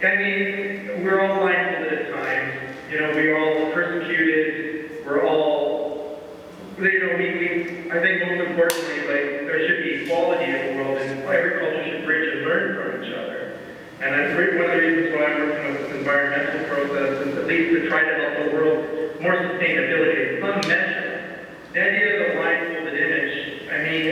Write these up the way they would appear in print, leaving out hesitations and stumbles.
I mean, we're all blindfolded at times. You know, we're all persecuted. We're all, you know, I think most importantly, like, there should be equality in the world, and every culture should bridge and learn from each other. And that's one of the reasons why I'm working on this environmental process is at least to try to help the world more sustainability. Some measure. The idea of the blindfolded image, I mean,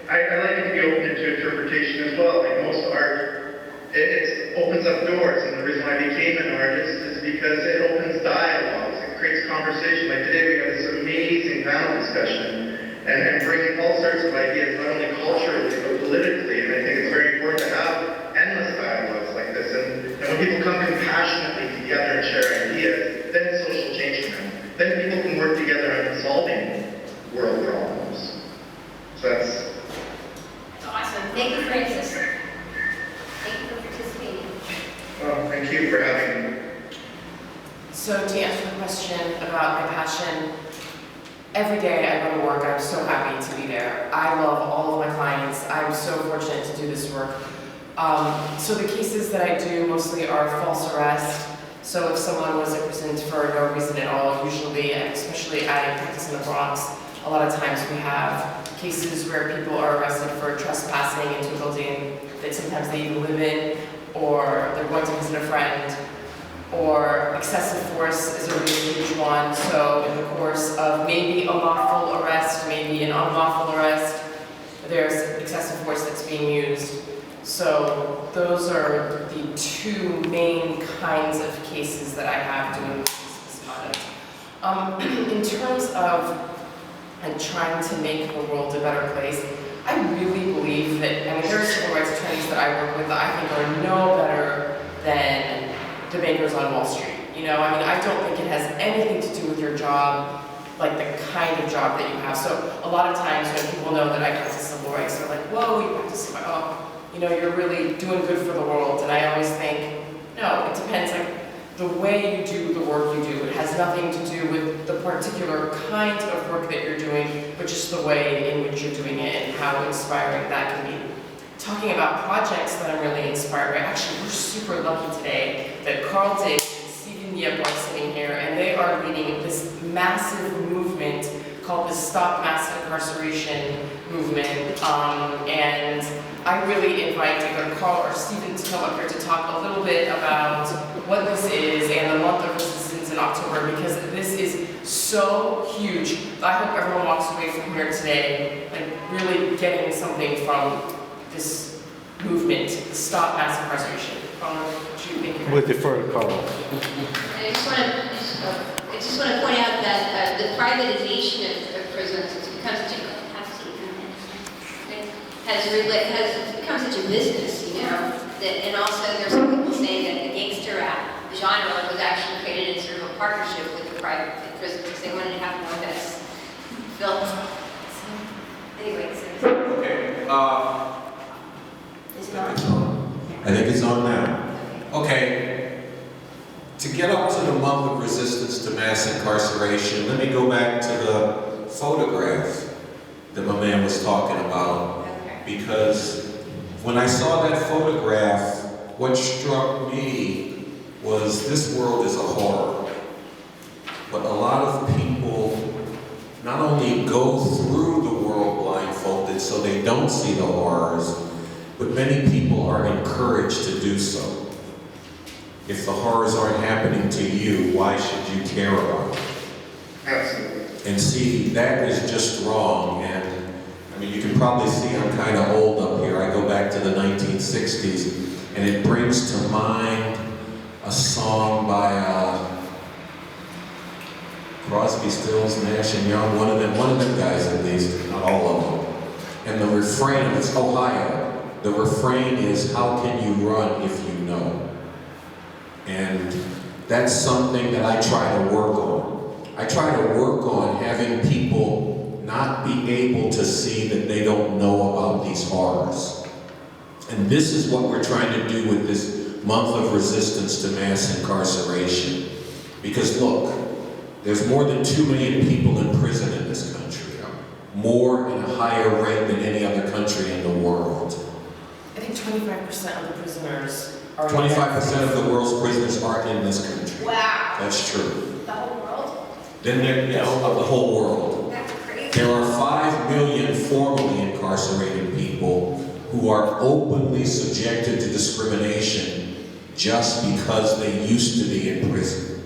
I like it to be open to interpretation as well. Like most art, it opens up doors, and the reason why I became an artist is because it opens dialogues, it creates conversation. Like today we have this amazing panel discussion, and bringing all sorts of ideas, not only culturally, but politically, and I think it's very important to have endless dialogues like this, and when people come compassionately together and share ideas, then social change can happen. Then people can work together on solving world problems. So that's awesome. Thank you for existing. Thank you for participating. Well, thank you for having me. So to answer the question about my passion, every day I go to work, I'm so happy to be there. I love all of my clients. I'm so fortunate to do this work. So the cases that I do mostly are false arrest. So if someone was imprisoned for no reason at all, usually, and especially I practice in the Bronx, a lot of times we have cases where people are arrested for trespassing into a building that sometimes they even live in, or they're going to visit a friend, or excessive force is a really huge one. So in the course of maybe a lawful arrest, maybe an unlawful arrest, there's excessive force that's being used. So those are the two main kinds of cases that I have doing this misconduct. In terms of trying to make the world a better place, I really believe that, I mean, there are civil rights attorneys that I work with that I think are no better than the bankers on Wall Street. You know, I mean, I don't think it has anything to do with your job, like the kind of job that you have. So a lot of times when people know that I practice civil rights, they're like, whoa, you practice civil rights, oh, you know, you're really doing good for the world. And I always think, no, it depends, like, the way you do the work you do. It has nothing to do with the particular kind of work that you're doing, but just the way in which you're doing it and how inspiring that can be. Talking about projects that I'm really inspired by, actually, we're super lucky today that Carl Diggs and Ziya are sitting here, and they are leading this massive movement called the Stop Mass Incarceration movement. And I really invite either Carl or Stephen to come up here to talk a little bit about what this is and the month of resistance in October, because this is so huge. I hope everyone walks away from here today like really getting something from this movement, the Stop Mass Incarceration. What do you think? We'll defer to Carl. I just want to point out that the privatization of prisons has become such a has become such a business, you know, that, and also there's some people saying that the gangster rap genre was actually created in sort of a partnership with the private prisons because they wanted to have more of this films. Anyway, so. Okay. It's not. I think it's on now. Okay. To get up to the month of resistance to mass incarceration, let me go back to the photograph that my man was talking about. Because when I saw that photograph, what struck me was this world is a horror. But a lot of people not only go through the world blindfolded so they don't see the horrors, but many people are encouraged to do so. If the horrors aren't happening to you, why should you care about it? Absolutely. And see, that is just wrong. And I mean, you can probably see I'm kind of old up here. I go back to the 1960s, and it brings to mind a song by Crosby, Stills, Nash and Young, one of them guys at least, not all of them. And the refrain, it's Ohio, the refrain is, how can you run if you know? And that's something that I try to work on. I try to work on having people not be able to see that they don't know about these horrors. And this is what we're trying to do with this month of resistance to mass incarceration. Because look, there's more than 2 million people in prison in this country. More and a higher rate than any other country in the world. I think 25% of the prisoners are. 25% of the world's prisoners are in this country. Wow. That's true. The whole world? Then there, yes, of the whole world. That's crazy. There are 5 million formally incarcerated people who are openly subjected to discrimination just because they used to be in prison.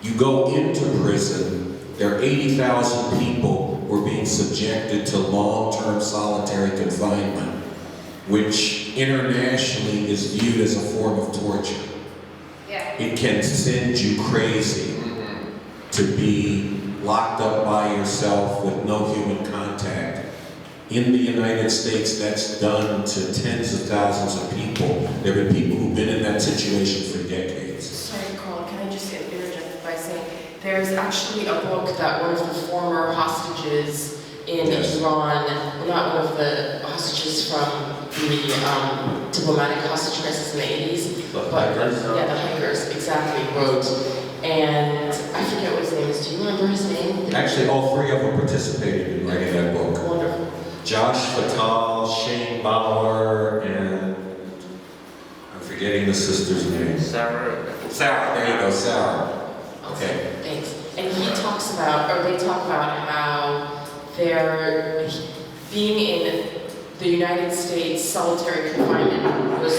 You go into prison, there are 80,000 people who are being subjected to long-term solitary confinement, which internationally is viewed as a form of torture. Yeah. It can send you crazy to be locked up by yourself with no human contact. In the United States, that's done to tens of thousands of people. There have been people who've been in that situation for decades. Sorry, Colin, can I just interject by saying, there's actually a book that one of the former hostages in Yes. Iran, well, not one of the hostages from the diplomatic hostage crisis in the 80s, The but hikers? yeah, the hikers, exactly, wrote, and I forget what his name is. Do you remember his name? Actually, all 3 of them participated in writing that book. Wonderful. Josh Fatal, Shane Bauer, and I'm forgetting the sister's name. Sarah. Sarah, there you go, Sarah. Okay. Thanks. And he talks about, or they talk about how they're being in the United States solitary confinement was,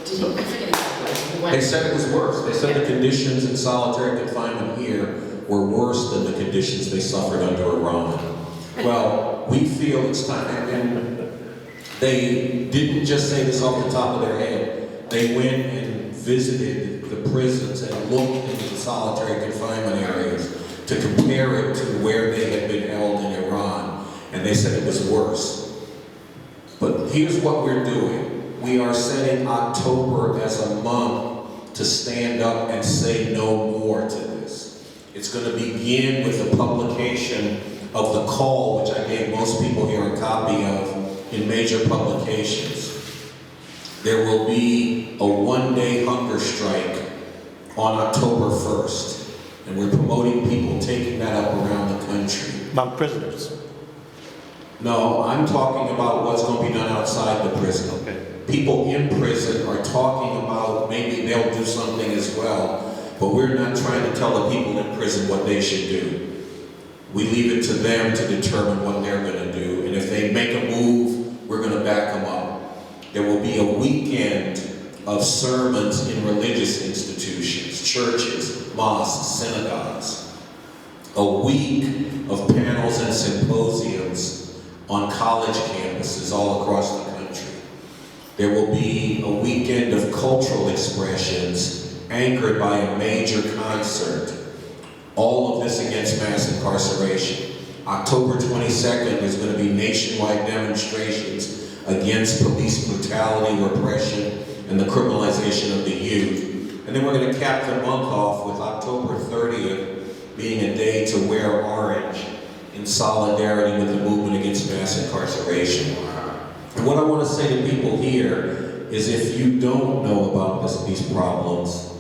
did he, I forget exactly. He went, They said it was worse. They said the conditions in solitary confinement here were worse than the conditions they suffered under Iran. Well, we feel it's time, and they didn't just say this off the top of their head. They went and visited the prisons and looked into the solitary confinement areas to compare it to where they had been held in Iran, and they said it was worse. But here's what we're doing. We are setting October as a month to stand up and say no more to this. It's going to begin with the publication of the call, which I gave most people here a copy of, in major publications. There will be a one-day hunger strike on October 1st, and we're promoting people taking that up around the country. Among prisoners. No, I'm talking about what's going to be done outside the prison. Okay. People in prison are talking about maybe they'll do something as well, but we're not trying to tell the people in prison what they should do. We leave it to them to determine what they're going to do, and if they make a move, we're going to back them up. There will be a weekend of sermons in religious institutions, churches, mosques, synagogues. A week of panels and symposiums on college campuses all across the country. There will be a weekend of cultural expressions anchored by a major concert. All of this against mass incarceration. October 22nd, there's going to be nationwide demonstrations against police brutality, repression, and the criminalization of the youth. And then we're going to cap the month off with October 30th being a day to wear orange in solidarity with the movement against mass incarceration. And what I want to say to people here is if you don't know about these problems,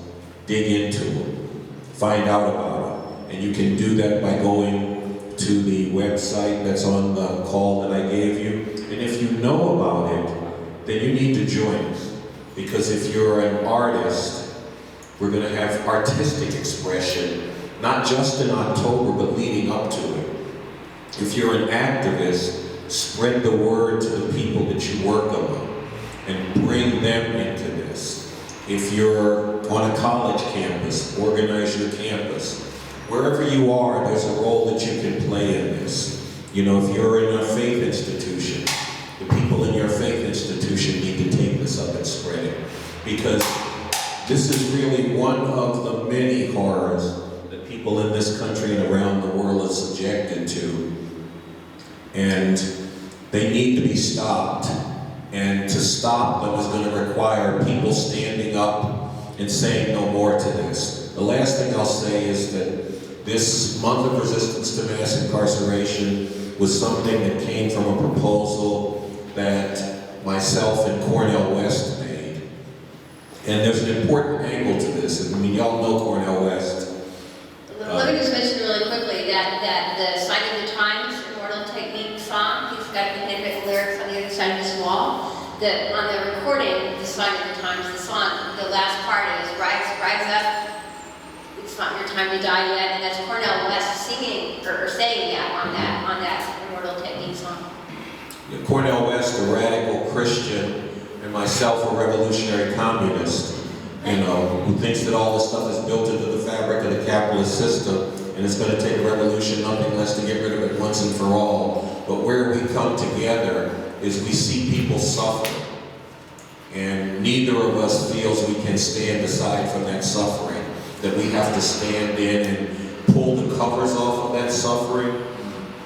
dig into them, find out about it. And you can do that by going to the website that's on the call that I gave you. And if you know about it, then you need to join us. Because if you're an artist, we're going to have artistic expression, not just in October, but leading up to it. If you're an activist, spread the word to the people that you work among and bring them into this. If you're on a college campus, organize your campus. Wherever you are, there's a role that you can play in this. You know, if you're in a faith institution, the people in your faith institution need to take this up and spread it. Because this is really one of the many horrors that people in this country and around the world are subjected to. And they need to be stopped. And to stop them is going to require people standing up and saying no more to this. The last thing I'll say is that this month of resistance to mass incarceration was something that came from a proposal that myself and Cornel West made. And there's an important angle to this. I mean, y'all know Cornel West. Let me just mention really quickly that the Sign of the Times, Immortal Technique song, he's got the handwritten lyrics on the other side of his wall. On the recording, the Sign of the Times, the song, last part is rise up, it's not your time to die yet, and that's Cornel West singing, or saying that on that Immortal Technique song. Cornel West, a radical Christian, and myself, a revolutionary communist, who thinks that all this stuff is built into the fabric of the capitalist system, and it's going to take a revolution, nothing less, to get rid of it once and for all. But where we come together is we see people suffer, and neither of us feels we can stand aside from that suffering, that we have to stand in and pull the covers off of that suffering,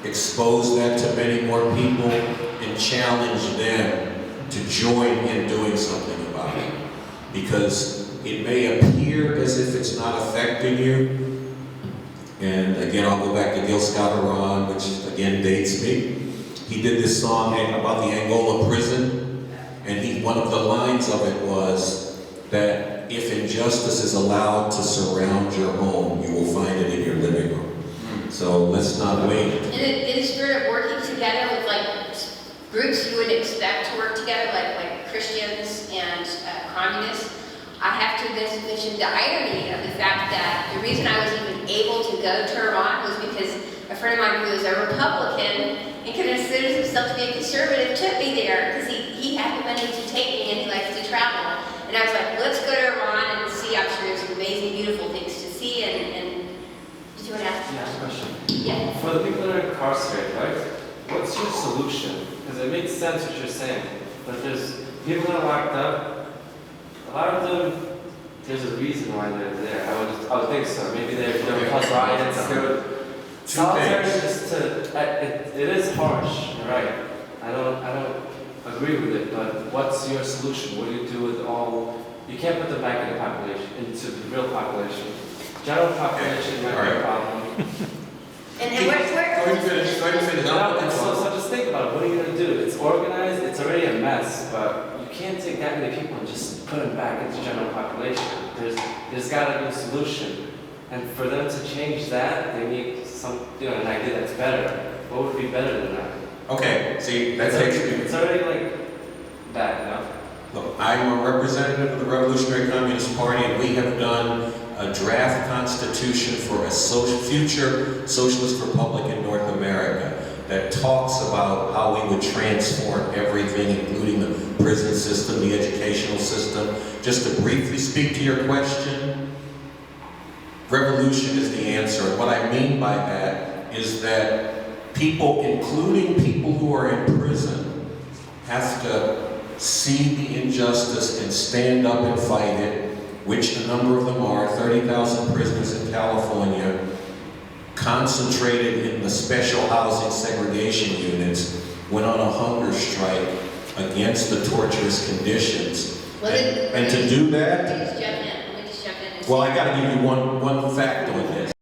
expose that to many more people, and challenge them to join in doing something about it. Because it may appear as if it's not affecting you. And again, I'll go back to Gil Scott-Heron, which again dates me. He did this song about the Angola prison, and one of the lines of it was that if injustice is allowed to surround your home, you will find it in your living room. So let's not wait. In the spirit of working together with like groups you would expect to work together, like Christians and communists, I have to mention the irony of the fact that the reason I was even able to go to Iran was because a friend of mine who was a Republican and considers himself to be a conservative took me there because he had the money to take me and he likes to travel. And I was like, let's go to Iran and see. I'm sure there's some amazing, beautiful things to see. And did you want to ask? Yeah, question. Yeah. For the people that are incarcerated, right? What's your solution? Because it makes sense what you're saying, but there's people that are locked up. A lot of them, there's a reason why they're there. I would think so. Maybe they're cause riots. Solitary is it is harsh. You're right. I don't agree with it. But what's your solution? What do you do with all? You can't put them back in the population, into the real population. General population might be a problem. And where? Go ahead and finish. So just think about it. What are you going to do? It's organized. It's already a mess, but you can't take that many people and just put them back into general population. There's got to be a solution, and for them to change that, they need an idea that's better. What would be better than that? Okay, see, that takes me. It's already like that, you know? Look, I'm a representative of the Revolutionary Communist Party, and we have done a draft constitution for a future socialist republic in North America that talks about how we would transform everything, including the prison system, the educational system. Just to briefly speak to your question, revolution is the answer. And what I mean by that is that people, including people who are in prison, have to see the injustice and stand up and fight it, which a number of them are. 30,000 prisoners in California, concentrated in the special housing segregation units, went on a hunger strike against the torturous conditions. And to do that, Let me just jump in. well, I got to give you one fact on this.